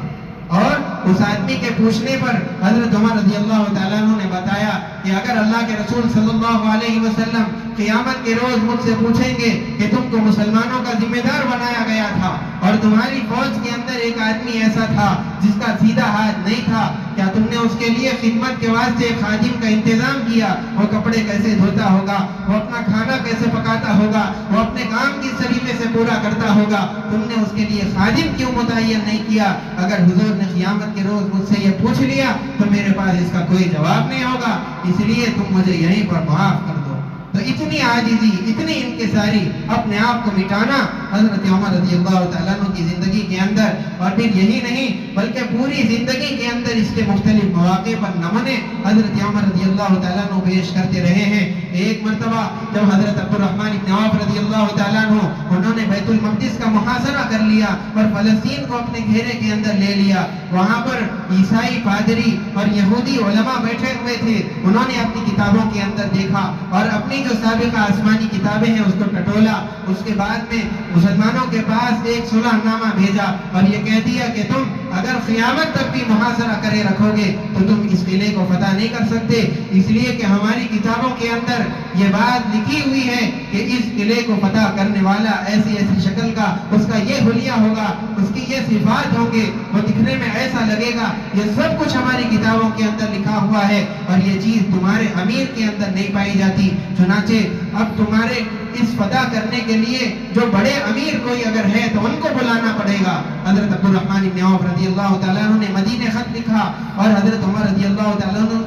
Speaker 2: اور اس آدمی کے پوچھنے پر حضرت عمر رضی اللہ تعالیٰ عنہ نے بتایا کہ اگر اللہ کے رسول صلی اللہ علیہ وسلم قیامت کے روز مجھ سے پوچھیں گے کہ تم کو مسلمانوں کا ذمہ دار بنایا گیا تھا اور تمہاری فوج کے اندر ایک آدمی ایسا تھا جس کا سیدھا ہاتھ نہیں تھا، کیا تم نے اس کے لیے خدمت کے واسطے ایک خادم کا انتظام کیا؟ وہ کپڑے کیسے دھوتا ہوگا، وہ اپنا کھانا کیسے پکاتا ہوگا، وہ اپنے کام کس طریقے سے پورا کرتا ہوگا، تم نے اس کے لیے خادم کیوں متعین نہیں کیا؟ اگر حضور نے قیامت کے روز مجھ سے یہ پوچھ لیا تو میرے پاس اس کا کوئی جواب نہیں ہوگا، اس لیے تم مجھے یہیں پر معاف کر دو۔ تو اتنی عاجزی، اتنی انکساری، اپنے آپ کو مٹانا حضرت عمر رضی اللہ تعالیٰ عنہ کی زندگی کے اندر، اور پھر یہی نہیں بلکہ پوری زندگی کے اندر اس کے مختلف مواقع پر نمونے حضرت عمر رضی اللہ تعالیٰ عنہ پیش کرتے رہے ہیں۔ ایک مرتبہ جب حضرت عبد الرحمن بن عوف رضی اللہ تعالیٰ عنہ انہوں نے بیت المقدس کا محاصرہ کر لیا اور فلسطین کو اپنے گھیرے کے اندر لے لیا، وہاں پر عیسائی پادری اور یہودی علماء بیٹھے ہوئے تھے، انہوں نے اپنی کتابوں کے اندر دیکھا اور اپنی جو سابقہ آسمانی کتابیں ہیں اس کو ٹٹولا، اس کے بعد میں مسلمانوں کے پاس ایک صلح نامہ بھیجا اور یہ کہہ دیا کہ تم اگر قیامت تک بھی محاصرہ کرے رکھو گے تو تم اس قلعے کو فتح نہیں کر سکتے، اس لیے کہ ہماری کتابوں کے اندر یہ بات لکھی ہوئی ہے کہ اس قلعے کو فتح کرنے والا ایسی ایسی شکل کا، اس کا یہ حلیہ ہوگا، اس کی یہ صفات ہوں گے، وہ دکھنے میں ایسا لگے گا، یہ سب کچھ ہماری کتابوں کے اندر لکھا ہوا ہے اور یہ چیز تمہارے امیر کے اندر نہیں پائی جاتی، چنانچہ اب تمہارے اس فتح کرنے کے لیے جو بڑے امیر کوئی اگر ہے تو ان کو بلانا پڑے گا۔ حضرت عبد الرحمن بن عوف رضی اللہ تعالیٰ عنہ نے مدینے خط لکھا اور حضرت عمر رضی اللہ تعالیٰ عنہ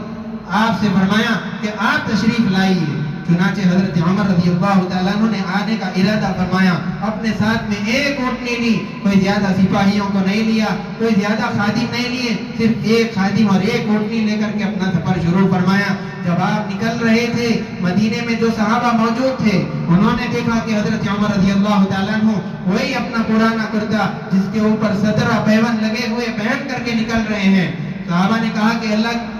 Speaker 2: آپ سے فرمایا کہ آپ تشریف لائیے۔ چنانچہ حضرت عمر رضی اللہ تعالیٰ عنہ نے آنے کا ارادہ فرمایا، اپنے ساتھ میں ایک اونٹنی لی، کوئی زیادہ سپاہیوں کو نہیں لیا، کوئی زیادہ خادم نہیں لیے، صرف ایک خادم اور ایک اونٹنی لے کر کے اپنا سفر شروع فرمایا۔ جب آپ نکل رہے تھے مدینے میں جو صحابہ موجود تھے انہوں نے دیکھا کہ حضرت عمر رضی اللہ تعالیٰ عنہ وہی اپنا پرانا کرتا جس کے اوپر 17 پیون لگے ہوئے پہن کر کے نکل رہے ہیں۔ صحابہ نے کہا کہ اللہ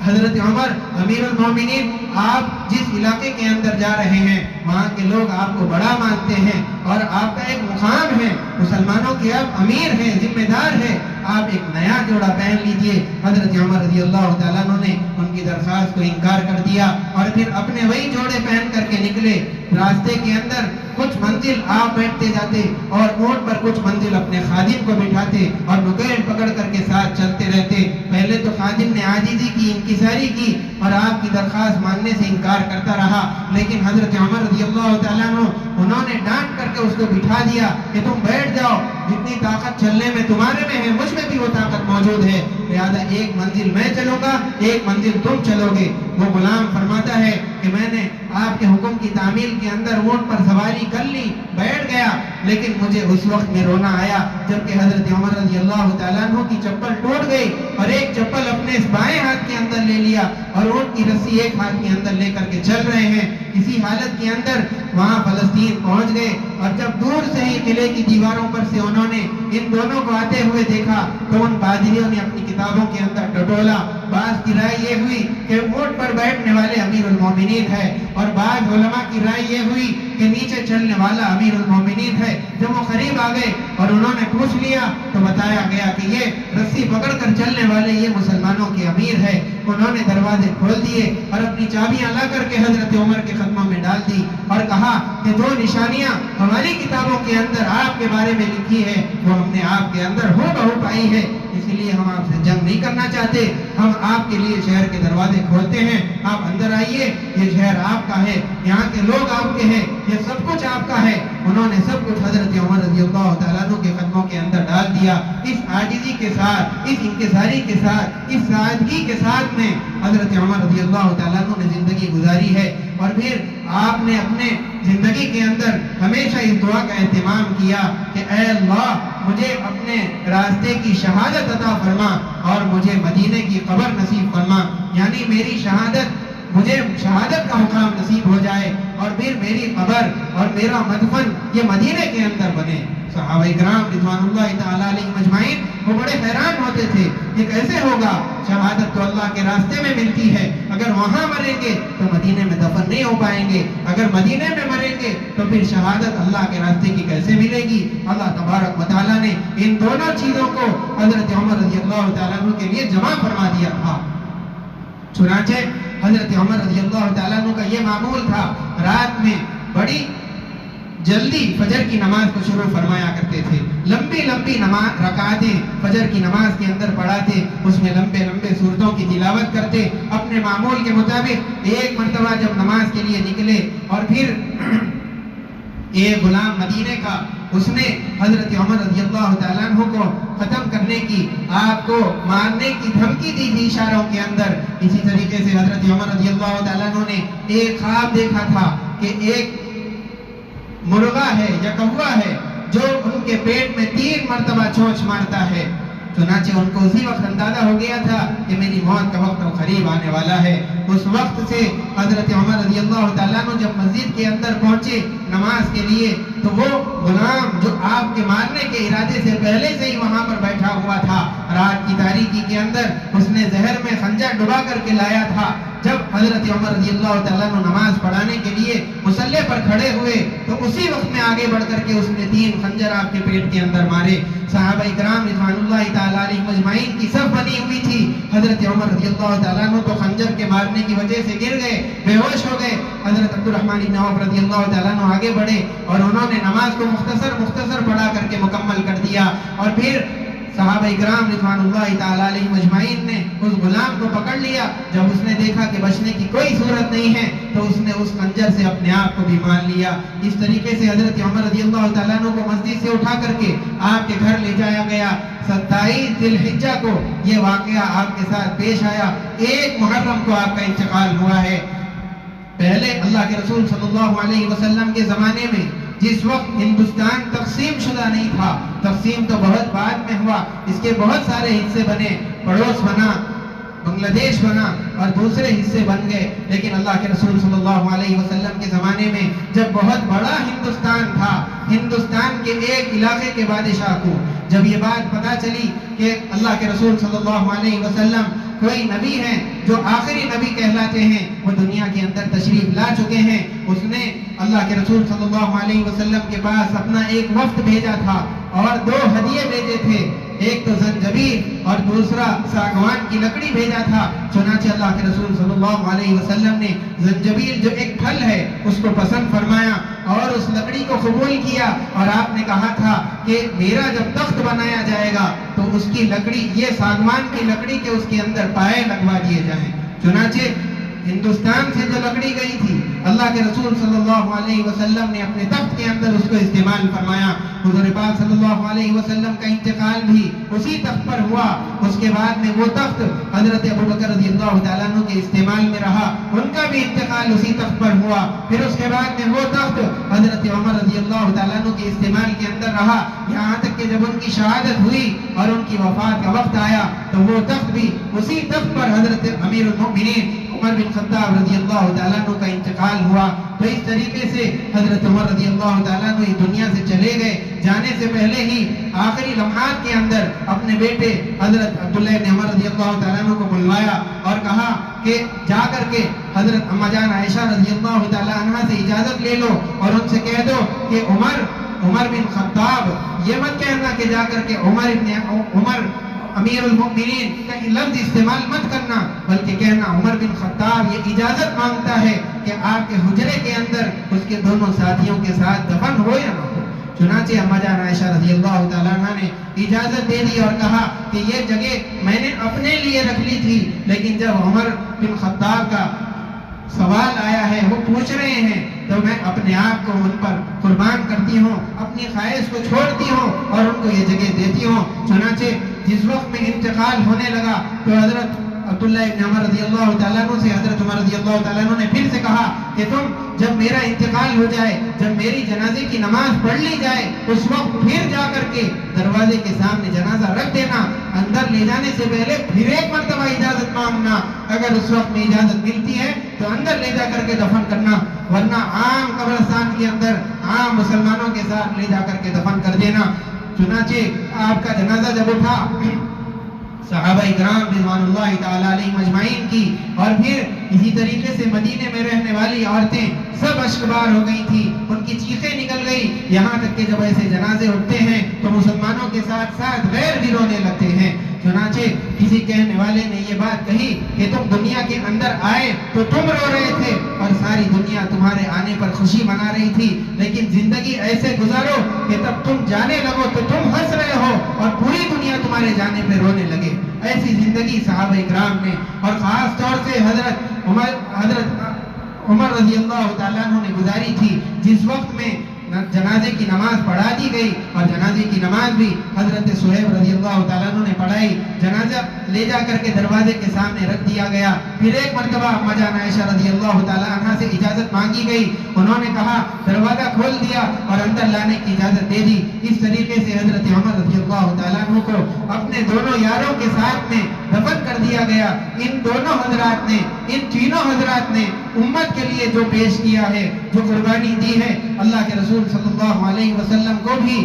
Speaker 2: حضرت عمر امیر المومنین، آپ جس علاقے کے اندر جا رہے ہیں وہاں کے لوگ آپ کو بڑا مانتے ہیں اور آپ کا ایک مقام ہے، مسلمانوں کے آپ امیر ہیں، ذمہ دار ہیں، آپ ایک نیا جوڑا پہن لیجئے۔ حضرت عمر رضی اللہ تعالیٰ عنہ نے ان کی درخواست کو انکار کر دیا اور پھر اپنے وہی جوڑے پہن کر کے نکلے۔ راستے کے اندر کچھ منزل آپ بیٹھتے جاتے اور اونٹ پر کچھ منزل اپنے خادم کو بٹھاتے اور نگین پکڑ کر کے ساتھ چلتے رہتے۔ پہلے تو خادم نے عاجزی کی، انکساری کی اور آپ کی درخواست ماننے سے انکار کرتا رہا، لیکن حضرت عمر رضی اللہ تعالیٰ عنہ انہوں نے ڈانٹ کر کے اس کو بٹھا دیا کہ تم بیٹھ جاؤ، جتنی طاقت چلنے میں تمہارے میں ہے مجھ میں بھی وہ طاقت موجود ہے، لہذا ایک منزل میں چلوں گا، ایک منزل تم چلو گے۔ وہ غلام فرماتا ہے کہ میں نے آپ کے حکم کی تعمیل کے اندر اونٹ پر سواری کر لی، بیٹھ گیا، لیکن مجھے اس وقت میں رونا آیا جبکہ حضرت عمر رضی اللہ تعالیٰ عنہ کی چپل ٹوٹ گئی اور ایک چپل اپنے اس بائیں ہاتھ کے اندر لے لیا اور اونٹ کی رسی ایک ہاتھ کے اندر لے کر کے چل رہے ہیں۔ اسی حالت کے اندر وہاں فلسطین پہنچ گئے اور جب دور سے ہی قلعے کی دیواروں پر سے انہوں نے ان دونوں کو آتے ہوئے دیکھا تو ان پادریوں نے اپنی کتابوں کے اندر ٹٹولا۔ بعض کی رائے یہ ہوئی کہ اونٹ پر بیٹھنے والے امیر المومنین ہے اور بعض علماء کی رائے یہ ہوئی کہ نیچے چلنے والا امیر المومنین ہے۔ جب وہ قریب آ گئے اور انہوں نے پوچھ لیا تو بتایا گیا کہ یہ رسی پکڑ کر چلنے والے یہ مسلمانوں کے امیر ہے۔ انہوں نے دروازے کھول دیے اور اپنی چابیاں لا کر کے حضرت عمر کے قدموں میں ڈال دی اور کہا کہ جو نشانیاں ہماری کتابوں کے اندر آپ کے بارے میں لکھی ہے وہ ہم نے آپ کے اندر ہو بہو پائی ہے، اس لیے ہم آپ سے جنگ نہیں کرنا چاہتے، ہم آپ کے لیے شہر کے دروازے کھولتے ہیں، آپ اندر آئیے، یہ شہر آپ کا ہے، یہاں کے لوگ آپ کے ہیں، یہ سب کچھ آپ کا ہے۔ انہوں نے سب کچھ حضرت عمر رضی اللہ تعالیٰ عنہ کے قدموں کے اندر ڈال دیا۔ اس عاجزی کے ساتھ، اس انکساری کے ساتھ، اس سادگی کے ساتھ میں حضرت عمر رضی اللہ تعالیٰ عنہ نے زندگی گزاری ہے اور پھر آپ نے اپنے زندگی کے اندر ہمیشہ اس دعا کا اہتمام کیا کہ اے اللہ مجھے اپنے راستے کی شہادت عطا فرما اور مجھے مدینے کی قبر نصیب فرما، یعنی میری شہادت، مجھے شہادت کا مقام نصیب ہو جائے اور پھر میری قبر اور میرا مدفن یہ مدینے کے اندر بنے۔ صحابہ کرام رضوان اللہ تعالی علیہم اجمعین وہ بڑے حیران ہوتے تھے، یہ کیسے ہوگا؟ شہادت تو اللہ کے راستے میں ملتی ہے، اگر وہاں مریں گے تو مدینے میں دفن نہیں ہو پائیں گے، اگر مدینے میں مریں گے تو پھر شہادت اللہ کے راستے کی کیسے ملے گی؟ اللہ تبارک و تعالیٰ نے ان دونوں چیزوں کو حضرت عمر رضی اللہ تعالیٰ عنہ کے لیے جمع فرما دیا تھا۔ چنانچہ حضرت عمر رضی اللہ تعالیٰ عنہ کا یہ معمول تھا، رات میں بڑی جلدی فجر کی نماز کو شروع فرمایا کرتے تھے، لمبی لمبی نماز رکعتیں فجر کی نماز کے اندر پڑھاتے، اس میں لمبے لمبے سورتوں کی تلاوت کرتے، اپنے معمول کے مطابق۔ ایک مرتبہ جب نماز کے لیے نکلے اور پھر ایک غلام مدینے کا، اس نے حضرت عمر رضی اللہ تعالیٰ عنہ کو ختم کرنے کی، آپ کو مارنے کی دھمکی دی تھی اشاروں کے اندر۔ اسی طریقے سے حضرت عمر رضی اللہ تعالیٰ عنہ نے ایک خواب دیکھا تھا کہ ایک مرغا ہے یا کوا ہے جو ان کے پیٹ میں 3 مرتبہ چونچ مارتا ہے۔ چنانچہ ان کو اسی وقت اندازہ ہو گیا تھا کہ میری موت کا وقت قریب آنے والا ہے۔ اس وقت سے حضرت عمر رضی اللہ تعالیٰ عنہ جب مسجد کے اندر پہنچے نماز کے لیے تو وہ غلام جو آپ کے مارنے کے ارادے سے پہلے سے ہی وہاں پر بیٹھا ہوا تھا، رات کی تاریکی کے اندر اس نے زہر میں خنجر ڈبا کر کے لایا تھا۔ جب حضرت عمر رضی اللہ تعالیٰ عنہ نماز پڑھانے کے لیے مصلی پر کھڑے ہوئے تو اسی وقت میں آگے بڑھ کر کے اس نے 3 خنجر آپ کے پیٹ کے اندر مارے۔ صحابہ کرام رضوان اللہ تعالیٰ علیہم اجمعین کی صف بنی ہوئی تھی، حضرت عمر رضی اللہ تعالیٰ عنہ تو خنجر کے مارنے کی وجہ سے گر گئے، بے ہوش ہو گئے۔ حضرت عبد الرحمن بن عوف رضی اللہ تعالیٰ عنہ آگے بڑھے اور انہوں نے نماز کو مختصر پڑھا کر کے مکمل کر دیا، اور پھر صحابہ کرام رضوان اللہ تعالیٰ علیہم اجمعین نے اس غلام کو پکڑ لیا۔ جب اس نے دیکھا کہ بچنے کی کوئی صورت نہیں ہے تو اس نے اس خنجر سے اپنے آپ کو بھی مار لیا۔ اس طریقے سے حضرت عمر رضی اللہ تعالیٰ عنہ کو مسجد سے اٹھا کر کے آپ کے گھر لے جایا گیا۔ 27 ذی الحجہ کو یہ واقعہ آپ کے ساتھ پیش آیا۔ 1 محرم کو آپ کا انتقال ہوا ہے۔ پہلے اللہ کے رسول صلی اللہ علیہ وسلم کے زمانے میں جس وقت ہندوستان تقسیم شدہ نہیں تھا، تقسیم تو بہت بعد میں ہوا، اس کے بہت سارے حصے بنے، پڑوس بنا، بنگلہ دیش بنا اور دوسرے حصے بن گئے، لیکن اللہ کے رسول صلی اللہ علیہ وسلم کے زمانے میں جب بہت بڑا ہندوستان تھا، ہندوستان کے ایک علاقے کے بادشاہ کو جب یہ بات پتہ چلی کہ اللہ کے رسول صلی اللہ علیہ وسلم کوئی نبی ہیں جو آخری نبی کہلاتے ہیں، وہ دنیا کے اندر تشریف لا چکے ہیں، اس نے اللہ کے رسول صلی اللہ علیہ وسلم کے پاس اپنا ایک وفد بھیجا تھا اور 2 ہدیے بھیجے تھے، ایک تو زنجبیل اور دوسرا ساگوان کی لکڑی بھیجا تھا۔ چنانچہ اللہ کے رسول صلی اللہ علیہ وسلم نے زنجبیل جو ایک پھل ہے اس کو پسند فرمایا اور اس لکڑی کو قبول کیا، اور آپ نے کہا تھا کہ میرا جب تخت بنایا جائے گا تو اس کی لکڑی، یہ ساگوان کی لکڑی کے اس کے اندر پائے لگوا دیے جائیں۔ چنانچہ ہندوستان سے جو لکڑی گئی تھی اللہ کے رسول صلی اللہ علیہ وسلم نے اپنے تخت کے اندر اس کو استعمال فرمایا۔ حضور پاک صلی اللہ علیہ وسلم کا انتقال بھی اسی تخت پر ہوا، اس کے بعد میں وہ تخت حضرت ابوبکر رضی اللہ تعالیٰ عنہ کے استعمال میں رہا، ان کا بھی انتقال اسی تخت پر ہوا، پھر اس کے بعد میں وہ تخت حضرت عمر رضی اللہ تعالیٰ عنہ کے استعمال کے اندر رہا، یہاں تک کہ جب ان کی شہادت ہوئی اور ان کی وفات کا وقت آیا تو وہ تخت بھی اسی تخت پر حضرت امیر المؤمنین عمر بن خطاب رضی اللہ تعالیٰ عنہ کا انتقال ہوا۔ تو اس طریقے سے حضرت عمر رضی اللہ تعالیٰ عنہ اس دنیا سے چلے گئے، جانے سے پہلے ہی آخری لمحات کے اندر اپنے بیٹے حضرت عبداللہ بن عمر رضی اللہ تعالیٰ عنہ کو بلوایا اور کہا کہ جا کر کے حضرت اما جان عائشہ رضی اللہ تعالیٰ عنہ سے اجازت لے لو اور ان سے کہہ دو کہ عمر بن خطاب، یہ مت کہنا کہ جا کر کے عمر امیر المؤمنین کا لفظ استعمال مت کرنا، بلکہ کہنا عمر بن خطاب یہ اجازت مانگتا ہے کہ آپ کے حجرے کے اندر اس کے دونوں ساتھیوں کے ساتھ دفن ہو یا نہ ہو۔ چنانچہ اما جان عائشہ رضی اللہ تعالیٰ عنہ نے اجازت دے دی اور کہا کہ یہ جگہ میں نے اپنے لیے رکھ لی تھی، لیکن جب عمر بن خطاب کا سوال آیا ہے، وہ پوچھ رہے ہیں، تو میں اپنے آپ کو ان پر قربان کرتی ہوں، اپنی خواہش کو چھوڑتی ہوں اور ان کو یہ جگہ دیتی ہوں۔ چنانچہ جس وقت میں انتقال ہونے لگا تو حضرت عبداللہ ابن عمر رضی اللہ تعالیٰ عنہ سے حضرت عمر رضی اللہ تعالیٰ عنہ نے پھر سے کہا کہ تم جب میرا انتقال ہو جائے، جب میری جنازے کی نماز پڑھ لی جائے، اس وقت پھر جا کر کے دروازے کے سامنے جنازہ رکھ دینا، اندر لے جانے سے پہلے پھر ایک مرتبہ اجازت مانگنا، اگر اس وقت میں اجازت ملتی ہے تو اندر لے جا کر کے دفن کرنا، ورنہ عام قبرستان کے اندر عام مسلمانوں کے ساتھ لے جا کر کے دفن کر دینا۔ چنانچہ آپ کا جنازہ جب اٹھا، صحابہ اکرام رضوان اللہ تعالیٰ علیہم اجمعین کی اور پھر اسی طریقے سے مدینے میں رہنے والی عورتیں سب اشکبار ہو گئی تھی، ان کی چیخیں نکل گئی، یہاں تک کہ جب ایسے جنازے اٹھتے ہیں تو مسلمانوں کے ساتھ ساتھ غیر بھی رونے لگتے ہیں۔ چنانچہ کسی کہنے والے نے یہ بات کہی کہ تم دنیا کے اندر آئے تو تم رو رہے تھے اور ساری دنیا تمہارے آنے پر خوشی منا رہی تھی، لیکن زندگی ایسے گزارو کہ تب تم جانے لگو تو تم ہنس رہے ہو اور پوری دنیا تمہارے جانے پہ رونے لگے۔ ایسی زندگی صحابہ اکرام نے اور خاص طور سے حضرت عمر رضی اللہ تعالیٰ عنہ نے گزاری تھی، جس وقت میں جنازے کی نماز پڑھا دی گئی اور جنازے کی نماز بھی حضرت صہیب رضی اللہ تعالیٰ عنہ نے پڑھائی، جنازہ لے جا کر کے دروازے کے سامنے رکھ دیا گیا، پھر ایک مرتبہ اما جان عائشہ رضی اللہ تعالیٰ عنہ سے اجازت مانگی گئی، انہوں نے کہا، دروازہ کھول دیا اور اندر لانے کی اجازت دے دی۔ اس طریقے سے حضرت عمر رضی اللہ تعالیٰ عنہ کو اپنے دونوں یاروں کے ساتھ میں دفن کر دیا گیا۔ ان دونوں حضرات نے، ان تینوں حضرات نے امت کے لیے جو پیش کیا ہے، جو قربانی دی ہے، اللہ کے رسول صلی اللہ علیہ وسلم کو بھی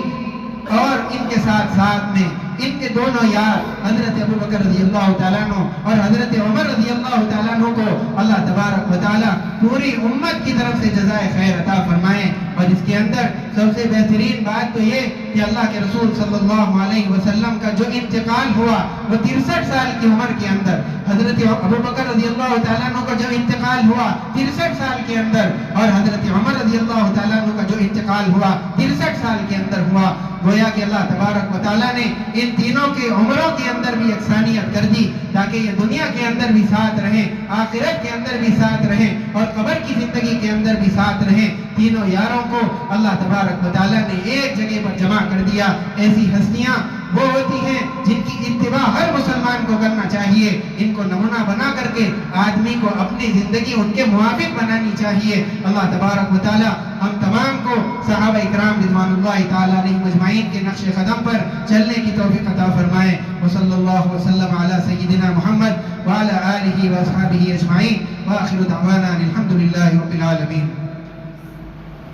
Speaker 2: اور ان کے ساتھ ساتھ میں ان کے دونوں یار حضرت ابو بکر رضی اللہ تعالیٰ عنہ اور حضرت عمر رضی اللہ تعالیٰ عنہ کو اللہ تبارک و تعالیٰ پوری امت کی طرف سے جزائے خیر عطا فرمائے۔ اور اس کے اندر سب سے بہترین بات تو یہ کہ اللہ کے رسول صلی اللہ علیہ وسلم کا جو انتقال ہوا وہ 63 سال کی عمر کے اندر، حضرت ابو بکر رضی اللہ تعالیٰ عنہ کا جو انتقال ہوا 63 سال کے اندر، اور حضرت عمر رضی اللہ تعالیٰ عنہ کا جو انتقال ہوا 63 سال کے اندر ہوا۔ گویا کہ اللہ تبارک و تعالیٰ نے ان تینوں کے عمروں کے اندر بھی یکسانیت کر دی تاکہ یہ دنیا کے اندر بھی ساتھ رہیں، آخرت کے اندر بھی ساتھ رہیں اور قبر کی زندگی کے اندر بھی ساتھ رہیں۔ تینوں یاروں کو اللہ تبارک و تعالیٰ نے ایک جگہ پر جمع کر دیا۔ ایسی ہستیاں وہ ہوتی ہیں جن کی اتباع ہر مسلمان کو کرنا چاہیے، ان کو نمونہ بنا کر کے آدمی کو اپنی زندگی ان کے موافق بنانی چاہیے۔ اللہ تبارک و تعالیٰ ہم تمام کو صحابہ اکرام رضوان اللہ تعالیٰ علیہم اجمعین کے نقش قدم پر چلنے کی توفیق عطا فرمائے۔ وصلی اللہ وسلم علی سیدنا محمد وعلی آلہ واصحابہ اجمعین وآخر دعوانا الحمدللہ رب العالمین۔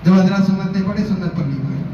Speaker 2: جو حضرات سنت نے پڑھی سنت پر نہیں پڑھی۔